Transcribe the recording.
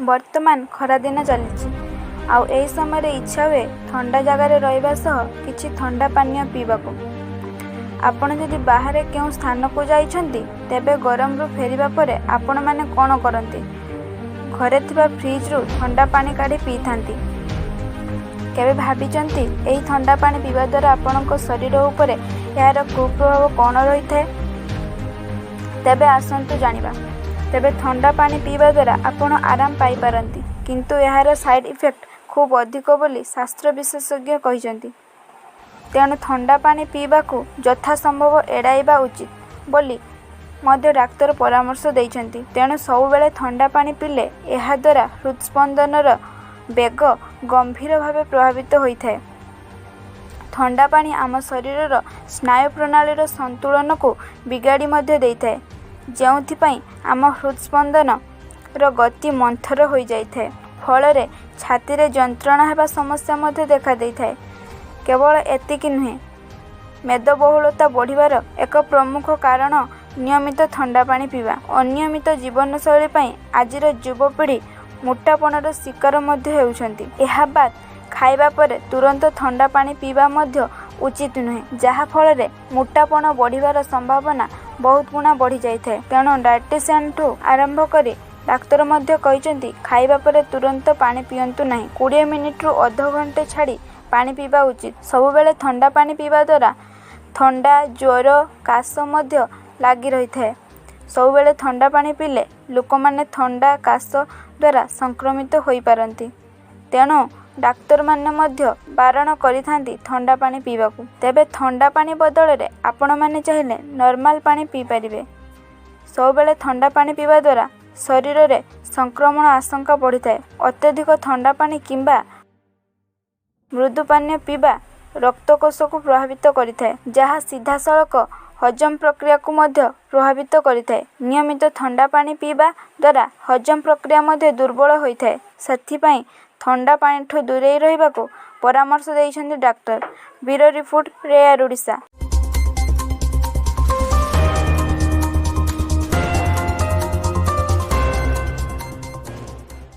ବର୍ତ୍ତମାନ ଖରାଦିନ ଚାଲିଛି ଆଉ ଏହି ସମୟରେ ଇଚ୍ଛା ହୁଏ ଥଣ୍ଡା ଜାଗାରେ ରହିବା ସହ କିଛି ଥଣ୍ଡା ପାନୀୟ ପିଇବାକୁ। ଆପଣ ଯଦି ବାହାରେ କେଉଁ ସ୍ଥାନକୁ ଯାଇଛନ୍ତି ତେବେ ଗରମରୁ ଫେରିବା ପରେ ଆପଣମାନେ କ'ଣ କରନ୍ତି? ଘରେ ଥିବା ଫ୍ରିଜରୁ ଥଣ୍ଡା ପାଣି କାଢ଼ି ପିଇଥାନ୍ତି। କେବେ ଭାବିଛନ୍ତି ଏହି ଥଣ୍ଡା ପାଣି ପିଇବା ଦ୍ୱାରା ଆପଣଙ୍କ ଶରୀର ଉପରେ ଏହାର କୁପ୍ରଭାବ କ'ଣ ରହିଥାଏ? ତେବେ ଆସନ୍ତୁ ଜାଣିବା। ତେବେ ଥଣ୍ଡା ପାଣି ପିଇବା ଦ୍ୱାରା ଆପଣ ଆରାମ ପାଇପାରନ୍ତି, କିନ୍ତୁ ଏହାର ସାଇଡ୍ ଇଫେକ୍ଟ ଖୁବ୍ ଅଧିକ ବୋଲି ଶାସ୍ତ୍ର ବିଶେଷଜ୍ଞ କହିଛନ୍ତି। ତେଣୁ ଥଣ୍ଡା ପାଣି ପିଇବାକୁ ଯଥାସମ୍ଭବ ଏଡ଼ାଇବା ଉଚିତ ବୋଲି ମଧ୍ୟ ଡାକ୍ତର ପରାମର୍ଶ ଦେଇଛନ୍ତି। ତେଣୁ ସବୁବେଳେ ଥଣ୍ଡା ପାଣି ପିଇଲେ ଏହାଦ୍ୱାରା ହୃତ୍ସ୍ପନ୍ଦନର ବେଗ ଗମ୍ଭୀର ଭାବେ ପ୍ରଭାବିତ ହୋଇଥାଏ। ଥଣ୍ଡା ପାଣି ଆମ ଶରୀରର ସ୍ନାୟୁ ପ୍ରଣାଳୀର ସନ୍ତୁଳନକୁ ବିଗାଡ଼ି ମଧ୍ୟ ଦେଇଥାଏ, ଯେଉଁଥିପାଇଁ ଆମ ହୃତ୍ସ୍ପନ୍ଦନର ଗତି ମନ୍ଥର ହୋଇଯାଇଥାଏ। ଫଳରେ ଛାତିରେ ଯନ୍ତ୍ରଣା ହେବା ସମସ୍ୟା ମଧ୍ୟ ଦେଖାଦେଇଥାଏ। କେବଳ ଏତିକି ନୁହେଁ, ମେଦବହୁଳତା ବଢ଼ିବାର ଏକ ପ୍ରମୁଖ କାରଣ ନିୟମିତ ଥଣ୍ଡା ପାଣି ପିଇବା। ଅନିୟମିତ ଜୀବନଶୈଳୀ ପାଇଁ ଆଜିର ଯୁବପିଢ଼ି ମୋଟାପଣର ଶିକାର ମଧ୍ୟ ହେଉଛନ୍ତି। ଏହା ବାଦ୍ ଖାଇବା ପରେ ତୁରନ୍ତ ଥଣ୍ଡା ପାଣି ପିଇବା ମଧ୍ୟ ଉଚିତ ନୁହେଁ, ଯାହାଫଳରେ ମୋଟାପଣ ବଢ଼ିବାର ସମ୍ଭାବନା ବହୁତ ଗୁଣା ବଢ଼ିଯାଇଥାଏ। ତେଣୁ ଡାଏଟିସିଆନଠୁ ଆରମ୍ଭ କରି ଡାକ୍ତର ମଧ୍ୟ କହିଛନ୍ତି ଖାଇବା ପରେ ତୁରନ୍ତ ପାଣି ପିଅନ୍ତୁ ନାହିଁ। 20 ମିନିଟରୁ ଅଧଘଣ୍ଟେ ଛାଡ଼ି ପାଣି ପିଇବା ଉଚିତ। ସବୁବେଳେ ଥଣ୍ଡା ପାଣି ପିଇବା ଦ୍ୱାରା ଥଣ୍ଡା, ଜ୍ୱର, କାଶ ମଧ୍ୟ ଲାଗି ରହିଥାଏ। ସବୁବେଳେ ଥଣ୍ଡା ପାଣି ପିଇଲେ ଲୋକମାନେ ଥଣ୍ଡା, କାଶ ଦ୍ୱାରା ସଂକ୍ରମିତ ହୋଇପାରନ୍ତି। ତେଣୁ ଡାକ୍ତରମାନେ ମଧ୍ୟ ବାରଣ କରିଥାନ୍ତି ଥଣ୍ଡା ପାଣି ପିଇବାକୁ। ତେବେ ଥଣ୍ଡା ପାଣି ବଦଳରେ ଆପଣମାନେ ଚାହିଁଲେ ନର୍ମାଲ ପାଣି ପିଇପାରିବେ। ସବୁବେଳେ ଥଣ୍ଡା ପାଣି ପିଇବା ଦ୍ୱାରା ଶରୀରରେ ସଂକ୍ରମଣ ଆଶଙ୍କା ବଢ଼ିଥାଏ। ଅତ୍ୟଧିକ ଥଣ୍ଡା ପାଣି କିମ୍ବା ମୃଦୁ ପାନୀୟ ପିଇବା ରକ୍ତକୋଷକୁ ପ୍ରଭାବିତ କରିଥାଏ, ଯାହା ସିଧାସଳଖ ହଜମ ପ୍ରକ୍ରିୟାକୁ ମଧ୍ୟ ପ୍ରଭାବିତ କରିଥାଏ। ନିୟମିତ ଥଣ୍ଡା ପାଣି ପିଇବା ଦ୍ୱାରା ହଜମ ପ୍ରକ୍ରିୟା ମଧ୍ୟ ଦୁର୍ବଳ ହୋଇଥାଏ। ସେଥିପାଇଁ ଥଣ୍ଡା ପାଣିଠୁ ଦୂରେଇ ରହିବାକୁ ପରାମର୍ଶ ଦେଇଛନ୍ତି doctor. Bureau report, rare Odisha.